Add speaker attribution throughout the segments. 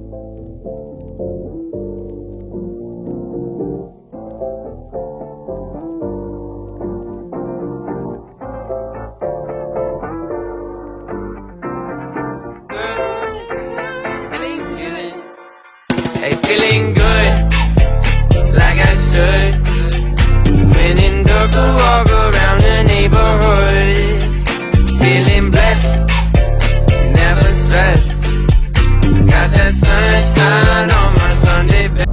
Speaker 1: Hey, feeling good, like I should. When in dark, walk around the neighborhood. Feeling blessed, never stressed. Got that sunshine on my Sunday best.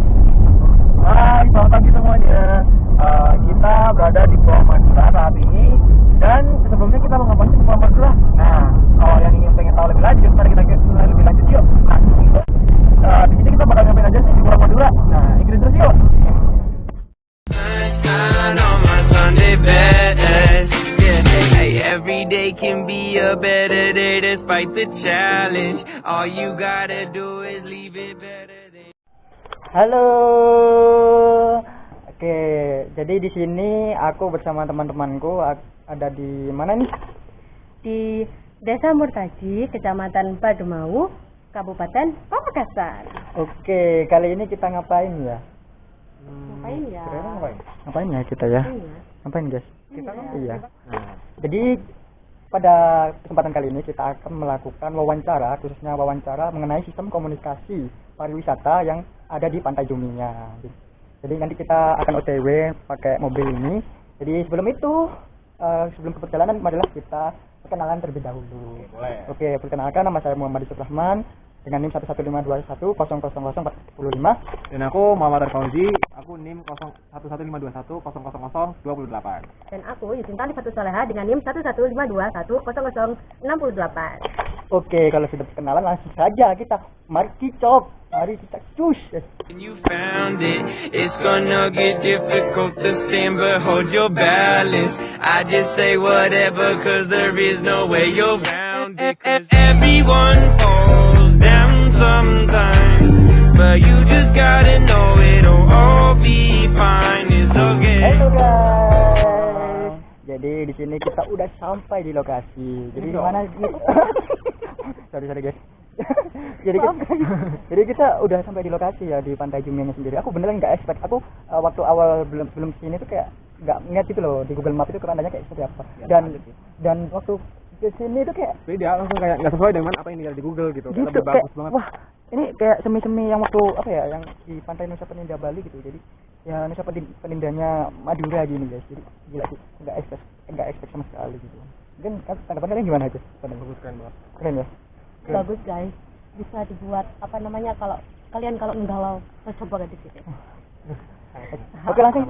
Speaker 2: Hai, selamat pagi semuanya. Kita berada di Pulau Madura saat ini. Dan sebelumnya kita mau ngapain di Pulau Madura? Nah, kalau yang ingin pengen tahu lebih lanjut, mari kita lebih lanjut yuk. Nah, di sini kita bakal ngapain aja sih di Pulau Madura? Nah, ikutin terus yuk.
Speaker 1: Sunshine on my Sunday best. Yeah, hey, every day can be a better day despite the challenge. All you gotta do is leave it better than.
Speaker 2: Halo. Oke, jadi di sini aku bersama teman-temanku ada di mana nih?
Speaker 3: Di Desa Murtaji, Kecamatan Padumau, Kabupaten Pamekasan.
Speaker 2: Oke, kali ini kita ngapain ya?
Speaker 3: Ngapain ya?
Speaker 2: Ngapain ya kita ya?
Speaker 3: Ngapain ya?
Speaker 2: Ngapain guys? Iya.
Speaker 3: Nah.
Speaker 2: Jadi pada kesempatan kali ini kita akan melakukan wawancara, khususnya wawancara mengenai sistem komunikasi pariwisata yang ada di Pantai Juminya. Jadi nanti kita akan OTW pakai mobil ini. Jadi sebelum itu, sebelum ke perjalanan, marilah kita perkenalan terlebih dahulu. Oke, perkenalkan, nama saya Muhammad Yusuf Rahman dengan NIM 11521000445.
Speaker 4: Dan aku Muhammad Fauzi, aku NIM 11521000028.
Speaker 3: Dan aku Yusinta Fatul Soleha dengan NIM 11521000068.
Speaker 2: Oke, kalau sudah perkenalan langsung saja mari kita cus.
Speaker 1: When you found it, it's gonna get difficult to stand, but hold your balance. I just say whatever, cause there is no way you're around it. Everyone falls down sometime, but you just gotta know it'll all be fine. It's okay.
Speaker 2: Halo guys. Jadi di sini kita udah sampai di lokasi. Jadi di mana? sorry guys. jadi kita udah sampai di lokasi ya, di Pantai Jumianya sendiri. Aku beneran nggak expect. Aku waktu awal belum sini tuh kayak nggak ngeliat gitu loh di Google Map itu kerandanya kayak seperti apa. Dan waktu ke sini tuh kayak
Speaker 4: beda, langsung kayak nggak sesuai dengan apa yang dilihat di Google gitu.
Speaker 2: Gitu
Speaker 4: Lebih bagus banget.
Speaker 2: Wah, ini kayak semi-semi yang waktu apa ya, yang di Pantai Nusa Penida Bali gitu. Jadi ya Nusa Penindanya Madura gini guys. Jadi gila sih, nggak expect sama sekali gitu. Mungkin tanggapan kalian gimana aja?
Speaker 4: Bagus kan, Bang.
Speaker 2: Keren ya?
Speaker 3: Bagus guys, bisa dibuat kalau kalian menggalau coba di sini.
Speaker 2: Oke, langsung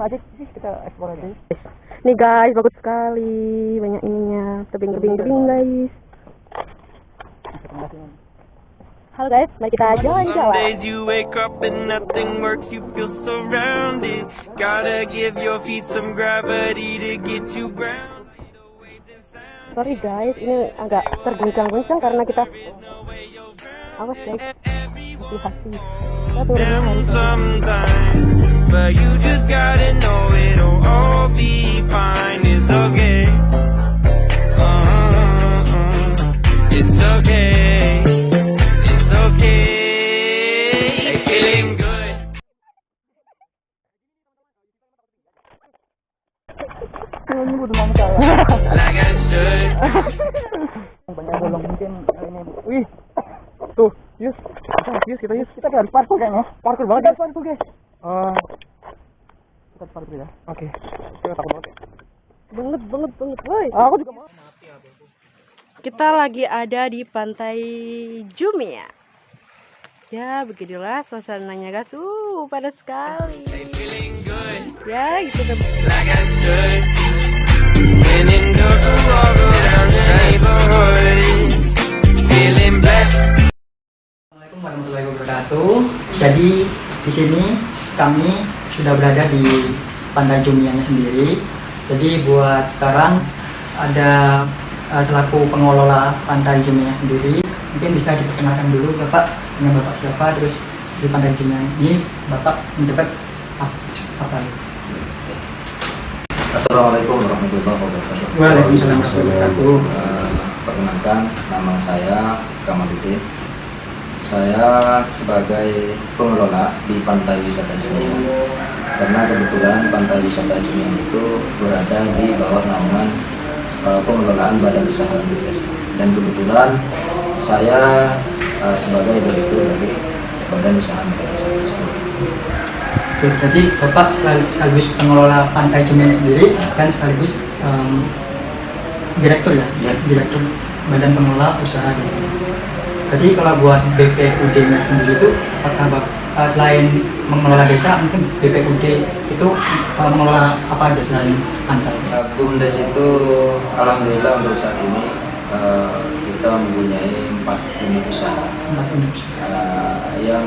Speaker 2: aja sih kita explore aja.
Speaker 3: Nih guys, bagus sekali, banyak ininya, tebing guys. Halo guys, mari kita
Speaker 1: Some
Speaker 3: jalan-jalan.
Speaker 1: days you wake up and nothing works, you feel surrounded. Gotta give your feet some gravity to get you grounded.
Speaker 3: Sorry guys, ini agak terguncang-guncang karena kita awas guys, hati-hati. Kita turunnya
Speaker 1: Down
Speaker 3: harus
Speaker 1: sometime, but you just gotta know it'll all be fine. It's okay. It's okay. It's okay. Hey, feeling good.
Speaker 2: Ini butuh mama saya.
Speaker 1: Like I should.
Speaker 2: Banyak bolong mungkin kali ini. Wih. Tuh, Yus. Kita harus parkour kayaknya. Parkour banget. Kita parkour, guys. Kita parkour ya. Oke. Kita takut banget.
Speaker 3: banget, woi.
Speaker 2: Aku juga mau.
Speaker 3: Kita lagi ada di Pantai Jumia. Ya, beginilah suasananya guys. Panas sekali.
Speaker 1: Hey, feeling good.
Speaker 3: Ya, gitu kan.
Speaker 1: Like I should. When in dark, walk around the neighborhood. Feeling blessed.
Speaker 5: Assalamualaikum warahmatullahi wabarakatuh. Jadi di sini kami sudah berada di Pantai Jumianya sendiri. Jadi buat sekarang ada selaku pengelola Pantai Jumianya sendiri, mungkin bisa diperkenalkan dulu Bapak, dengan Bapak siapa, terus di Pantai Jumianya ini Bapak menjabat apa?
Speaker 6: Assalamualaikum warahmatullahi wabarakatuh.
Speaker 5: Waalaikumsalam warahmatullahi wabarakatuh.
Speaker 6: Perkenalkan, nama saya Kamaluddin. Saya sebagai pengelola di Pantai Wisata Jumian, karena kebetulan Pantai Wisata Jumian itu berada di bawah naungan pengelolaan badan usaha di desa. Dan kebetulan saya sebagai direktur dari badan usaha milik desa tersebut.
Speaker 5: Oke, berarti Bapak sekaligus pengelola Pantai Jumian sendiri dan sekaligus direktur ya?
Speaker 6: Ya.
Speaker 5: Direktur Badan Pengelola Usaha Desa. Jadi kalau buat BPUD-nya sendiri itu, apakah selain mengelola desa, mungkin BPUD itu mengelola apa aja selain pantai?
Speaker 6: BUMDes itu alhamdulillah untuk saat ini kita mempunyai 4 unit usaha. Yang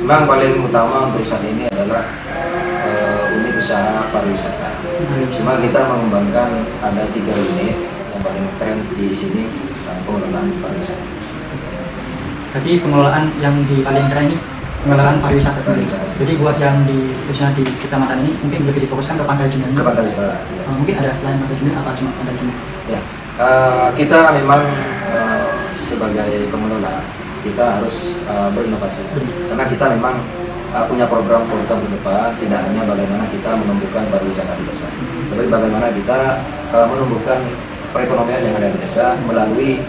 Speaker 6: memang paling utama untuk saat ini adalah unit usaha pariwisata. Cuma kita mengembangkan ada 3 unit yang paling keren di sini, pengelolaan pariwisata.
Speaker 5: Jadi pengelolaan yang di paling keren ini pengelolaan pariwisata sendiri. Jadi buat yang di khususnya di kecamatan ini mungkin lebih difokuskan ke Pantai Jumian.
Speaker 6: Ke Pantai Wisata. Ya.
Speaker 5: Mungkin ada selain Pantai Jumian apa cuma Pantai Jumian?
Speaker 6: Ya, kita memang sebagai pengelola kita harus berinovasi karena kita memang punya program-program ke depan, tidak hanya bagaimana kita menumbuhkan pariwisata di desa, tapi bagaimana kita menumbuhkan perekonomian yang ada di desa melalui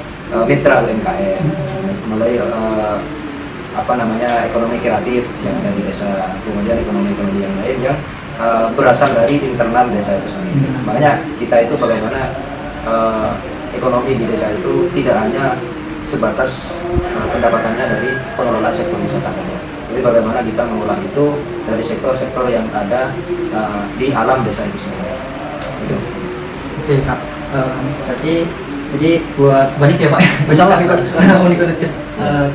Speaker 6: mitra UMKM, melalui ekonomi kreatif yang ada di desa, kemudian ekonomi-ekonomi yang lain yang berasal dari internal desa itu sendiri. Makanya kita itu bagaimana ekonomi di desa itu tidak hanya sebatas pendapatannya dari pengelola sektor wisata saja, tapi bagaimana kita mengolah itu dari sektor-sektor yang ada di alam desa itu sendiri. Gitu.
Speaker 5: Oke Kak, jadi buat banyak ya Pak, banyak sekali unik-unik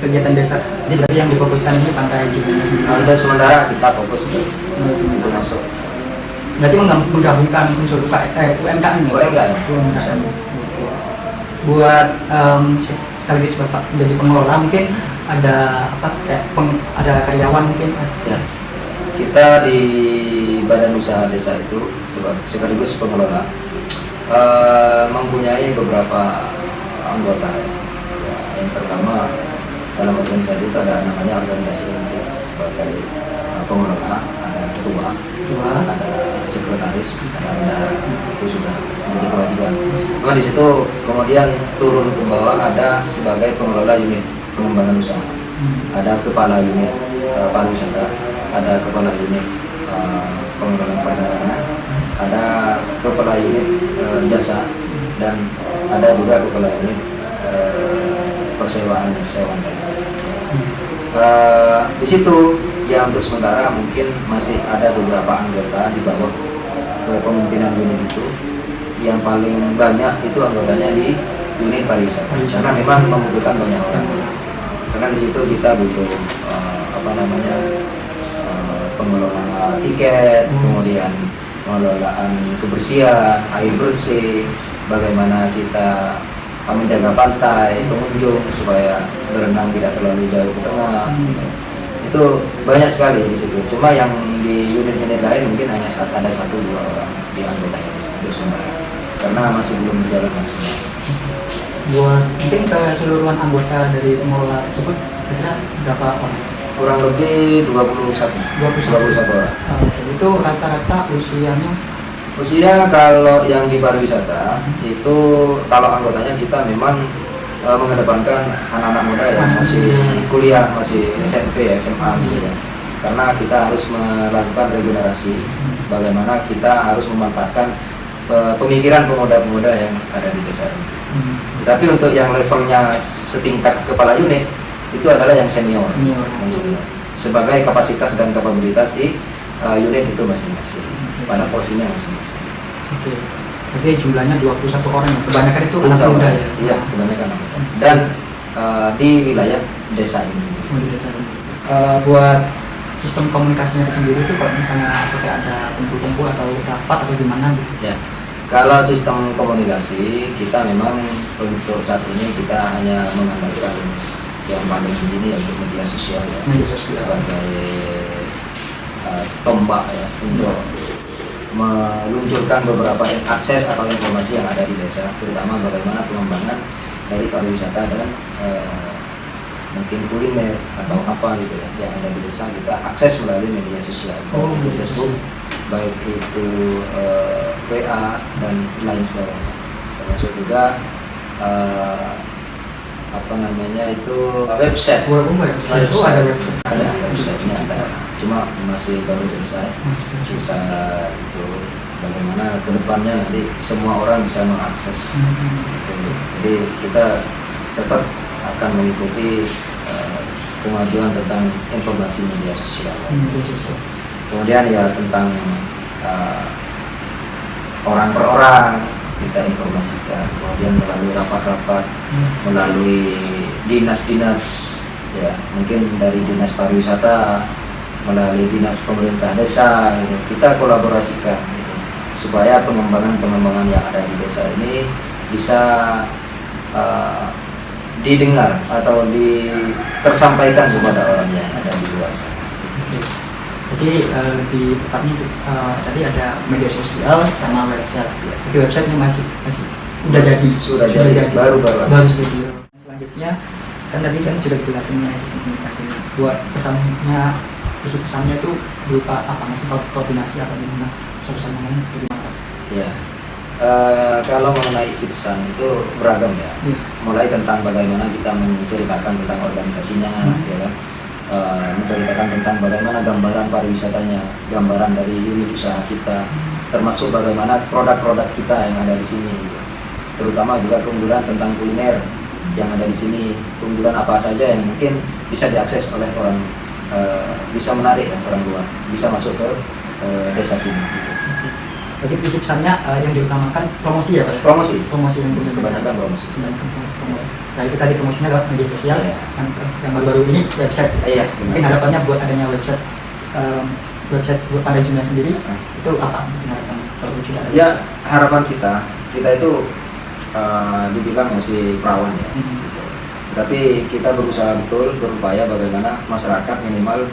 Speaker 5: kegiatan desa. Jadi berarti yang difokuskan ini Pantai Jumian sendiri.
Speaker 6: Untuk sementara kita fokus untuk masuk.
Speaker 5: Berarti menggabungkan unsur UMKM ya?
Speaker 6: UMKM.
Speaker 5: Oke. Buat sekaligus Bapak menjadi pengelola mungkin ada ada karyawan mungkin?
Speaker 6: Ya, kita di badan usaha desa itu sekaligus pengelola mempunyai beberapa anggota ya. Yang pertama dalam organisasi itu ada namanya organisasi inti sebagai pengelola, ada ketua, ada sekretaris, ada bendahara, itu sudah menjadi kewajiban. Nah, di situ kemudian turun ke bawah ada sebagai pengelola unit pengembangan usaha, ada kepala unit pariwisata, ada kepala unit pengelolaan perdagangan, ada kepala unit jasa, dan ada juga kepala unit persewaan lain. Di situ ya untuk sementara mungkin masih ada beberapa anggota di bawah kepemimpinan unit itu. Yang paling banyak itu anggotanya di unit pariwisata, karena memang membutuhkan banyak orang. Karena di situ kita butuh pengelola tiket, kemudian pengelolaan kebersihan, air bersih, bagaimana kita menjaga pantai, pengunjung supaya berenang tidak terlalu jauh ke tengah. Itu banyak sekali di situ. Cuma yang di unit-unit lain mungkin hanya ada 1-2 orang di anggotanya di sementara, karena masih belum berjalan maksimal.
Speaker 5: Buat mungkin keseluruhan anggota dari pengelola tersebut kira-kira berapa orang?
Speaker 6: Kurang lebih 21 orang.
Speaker 5: Itu rata-rata usianya?
Speaker 6: Usia kalau yang di pariwisata itu kalau anggotanya kita memang mengedepankan anak-anak muda yang masih kuliah, masih SMP, SMA gitu ya. Karena kita harus melakukan regenerasi. Bagaimana kita harus memanfaatkan pemikiran pemuda-pemuda yang ada di desa ini. Tapi untuk yang levelnya setingkat kepala unit itu adalah yang senior. Sebagai kapasitas dan kapabilitas di unit itu masing-masing, pada porsinya masing-masing.
Speaker 5: Oke. Jadi jumlahnya 21 orang, kebanyakan itu anak muda ya?
Speaker 6: Iya, kebanyakan anak muda. Dan di wilayah desa ini sendiri.
Speaker 5: Di desa ini. Buat sistem komunikasinya sendiri itu kalau misalnya pakai ada kumpul-kumpul atau rapat atau gimana gitu? Ya.
Speaker 6: Kalau sistem komunikasi kita memang untuk saat ini kita hanya mengandalkan yang paling tinggi yaitu media sosial ya, sebagai tombak ya untuk meluncurkan beberapa akses atau informasi yang ada di desa, terutama bagaimana pengembangan dari pariwisata dan mungkin kuliner atau apa gitu ya yang ada di desa, kita akses melalui media sosial, baik itu Facebook, baik itu WA dan lain sebagainya. Termasuk juga apa namanya itu website.
Speaker 5: Website itu ada website.
Speaker 6: Ada websitenya, ada, cuma masih baru selesai. Kita itu bagaimana kedepannya nanti semua orang bisa mengakses. Gitu. Jadi kita tetap akan mengikuti kemajuan tentang informasi media sosial. Kemudian ya tentang orang per orang kita informasikan, kemudian melalui rapat-rapat, melalui dinas-dinas, ya mungkin dari dinas pariwisata, melalui dinas pemerintah desa, gitu. Kita kolaborasikan gitu, supaya pengembangan yang ada di desa ini bisa didengar atau tersampaikan kepada orang yang ada di luar sana.
Speaker 5: Jadi lebih tepatnya tadi ada media sosial sama website. Jadi websitenya masih udah jadi,
Speaker 6: sudah jadi baru
Speaker 5: jadi. Selanjutnya kan tadi kan sudah dijelasin mengenai sistem komunikasi. Buat pesannya, isi pesannya itu berupa apa? Maksudnya koordinasi atau gimana? Pesan-pesan mengenai bagaimana?
Speaker 6: Ya. Kalau mengenai isi pesan itu beragam ya. Mulai tentang bagaimana kita menceritakan tentang organisasinya, ya kan. Menceritakan tentang bagaimana gambaran pariwisatanya, gambaran dari unit usaha kita, termasuk bagaimana produk-produk kita yang ada di sini, gitu. Terutama juga keunggulan tentang kuliner yang ada di sini, keunggulan apa saja yang mungkin bisa diakses oleh orang, bisa menarik ya, orang luar, bisa masuk ke desa sini. Gitu.
Speaker 5: Jadi isi pesannya yang diutamakan promosi ya Pak?
Speaker 6: Promosi
Speaker 5: yang punya
Speaker 6: kebanyakan promosi.
Speaker 5: Nah itu tadi promosinya lewat media sosial, yang baru-baru ini website.
Speaker 6: Iya.
Speaker 5: Mungkin harapannya buat adanya website buat Pandai Jumian sendiri itu apa? Mungkin harapan kalau sudah ada.
Speaker 6: Ya harapan kita itu dibilang masih perawan ya. Tapi kita berusaha betul, berupaya bagaimana masyarakat minimal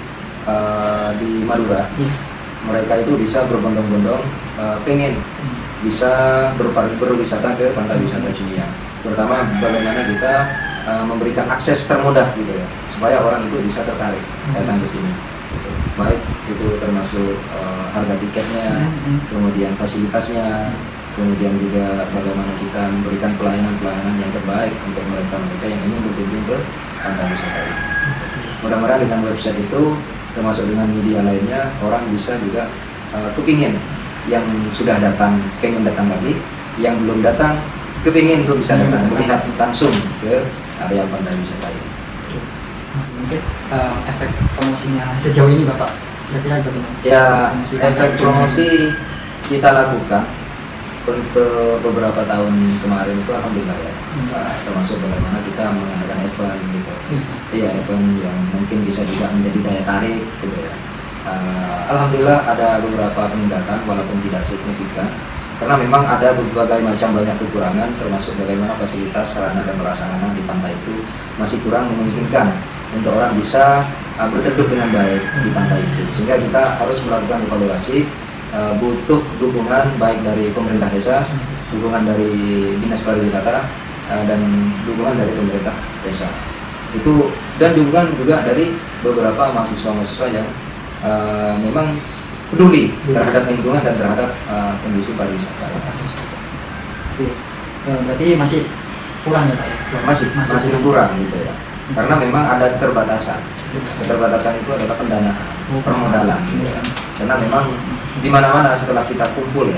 Speaker 6: di Madura. Mereka itu bisa berbondong-bondong pengen bisa berwisata ke pantai wisata Jumian, terutama bagaimana kita memberikan akses termudah gitu ya, supaya orang itu bisa tertarik datang ke sini gitu. Baik itu termasuk harga tiketnya, kemudian fasilitasnya, kemudian juga bagaimana kita memberikan pelayanan yang terbaik untuk mereka yang ingin berkunjung ke pantai wisata ini. Mudah-mudahan dengan website itu termasuk dengan media lainnya, orang bisa juga kepingin, yang sudah datang pengen datang lagi, yang belum datang kepingin untuk bisa datang melihat langsung ke area pantai wisata ini.
Speaker 5: Mungkin efek promosinya sejauh ini Bapak kira-kira bagaimana?
Speaker 6: Ya efek promosi kita lakukan untuk beberapa tahun kemarin itu alhamdulillah ya, termasuk bagaimana kita mengadakan event gitu. Iya, event yang mungkin bisa juga menjadi daya tarik gitu ya. Alhamdulillah ada beberapa peningkatan walaupun tidak signifikan, karena memang ada berbagai macam banyak kekurangan, termasuk bagaimana fasilitas sarana dan prasarana di pantai itu masih kurang memungkinkan untuk orang bisa berteduh dengan baik di pantai itu, sehingga kita harus melakukan evaluasi. Butuh dukungan baik dari pemerintah desa, dukungan dari dinas pariwisata, dan dukungan dari pemerintah desa. Itu dan dukungan juga dari beberapa mahasiswa-mahasiswa yang memang peduli terhadap lingkungan dan terhadap kondisi pariwisata.
Speaker 5: Berarti masih kurang ya Pak?
Speaker 6: Masih kurang gitu ya. Karena memang ada keterbatasan. Keterbatasan itu adalah pendanaan, permodalan. Karena memang di mana-mana setelah kita kumpul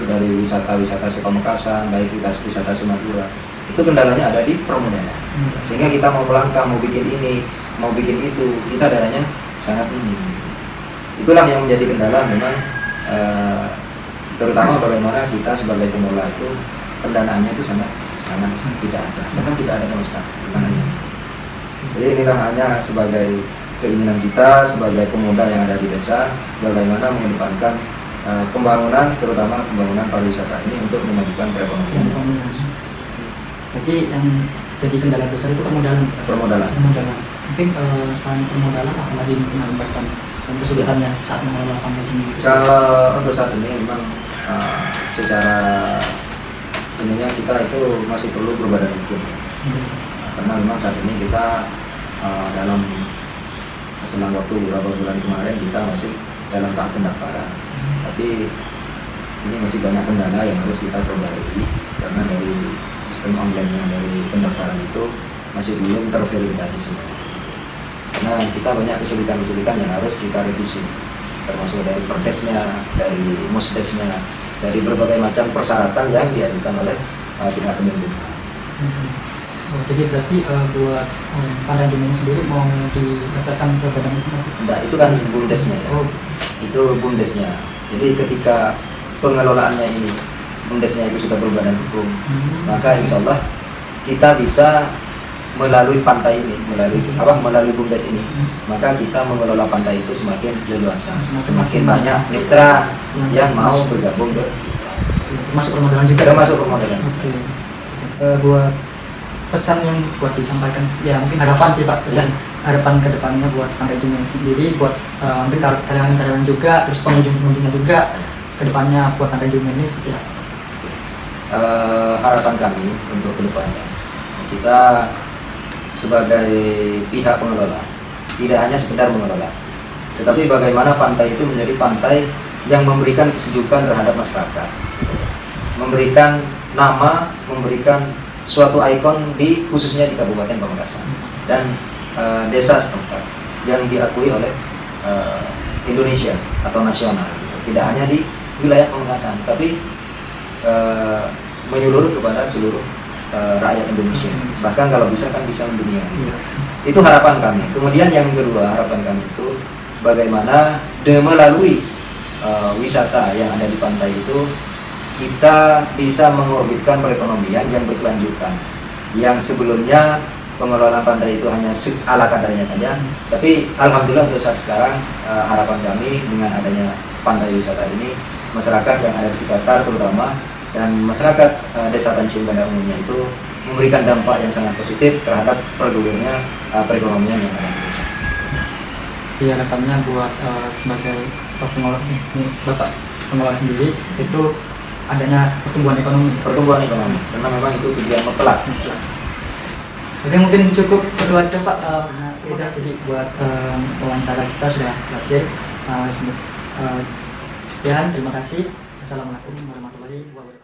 Speaker 6: dari wisata-wisata Sepamekasan, baik wisata Semadura, itu kendalanya ada di permodalan. Sehingga kita mau melangkah, mau bikin ini, mau bikin itu, kita dananya sangat minim. Itulah yang menjadi kendala memang, terutama bagaimana kita sebagai pemula itu pendanaannya itu sangat tidak ada, bahkan tidak ada sama sekali. Jadi inilah hanya sebagai keinginan kita sebagai pemuda yang ada di desa, bagaimana mengedepankan pembangunan, terutama pembangunan pariwisata ini untuk memajukan perekonomian.
Speaker 5: Jadi yang jadi kendala besar itu permodalan. Mungkin selain permodalan apa lagi mungkin hambatan dan kesulitannya saat mengelola pantai ini?
Speaker 6: Kalau untuk saat ini memang secara ininya kita itu masih perlu berbadan hukum. karena memang saat ini kita dalam selang waktu beberapa bulan kemarin kita masih dalam tahap pendaftaran, tapi ini masih banyak kendala yang harus kita perbaiki karena dari sistem online dari pendaftaran itu masih belum terverifikasi semua. Karena kita banyak kesulitan-kesulitan yang harus kita revisi, termasuk dari perdesnya, dari musdesnya, dari berbagai macam persyaratan yang diajukan oleh pihak Kemenkumham.
Speaker 5: Oh, jadi berarti buat Pandai Jumian sendiri mau didaftarkan ke badan hukum?
Speaker 6: Enggak, itu kan bumdesnya ya.
Speaker 5: Oh.
Speaker 6: Itu bumdesnya. Jadi ketika pengelolaannya ini bumdesnya itu sudah berbadan hukum, maka insya Allah kita bisa melalui pantai ini, melalui bumdes ini, maka kita mengelola pantai itu semakin leluasa, semakin banyak mitra yang mau bergabung ke
Speaker 5: Termasuk permodalan juga?
Speaker 6: termasuk permodalan.
Speaker 5: Oke. Buat pesan yang buat disampaikan, ya mungkin harapan sih Pak,
Speaker 6: Ya.
Speaker 5: harapan kedepannya buat Pandai Jumian sendiri, buat mungkin karyawan-karyawan juga, terus pengunjung-pengunjungnya juga, kedepannya buat Pandai Jumian ini seperti apa?
Speaker 6: Harapan kami untuk kedepannya, kita sebagai pihak pengelola tidak hanya sekedar mengelola, tetapi bagaimana pantai itu menjadi pantai yang memberikan kesejukan terhadap masyarakat, memberikan nama, memberikan suatu ikon khususnya di Kabupaten Pamekasan dan desa setempat yang diakui oleh Indonesia atau nasional, tidak hanya di wilayah Pamekasan, tapi menyeluruh kepada seluruh rakyat Indonesia, bahkan kalau bisa kan bisa mendunia. Itu harapan kami. Kemudian yang kedua, harapan kami itu bagaimana melalui wisata yang ada di pantai itu kita bisa mengorbitkan perekonomian yang berkelanjutan, yang sebelumnya pengelolaan pantai itu hanya ala kadarnya saja, tapi alhamdulillah untuk saat sekarang harapan kami dengan adanya pantai wisata ini, masyarakat yang ada di sekitar terutama dan masyarakat desa Tanjung pada umumnya itu memberikan dampak yang sangat positif terhadap pergulirnya perekonomian yang ada di desa.
Speaker 5: Iya, harapannya buat sebagai Bapak pengelola sendiri itu adanya pertumbuhan ekonomi.
Speaker 6: Karena memang itu tujuan mutlak.
Speaker 5: Oke, mungkin cukup itu aja Pak. Kita sedikit buat wawancara kita sudah berakhir. Sekian, terima kasih. Assalamualaikum warahmatullahi wabarakatuh.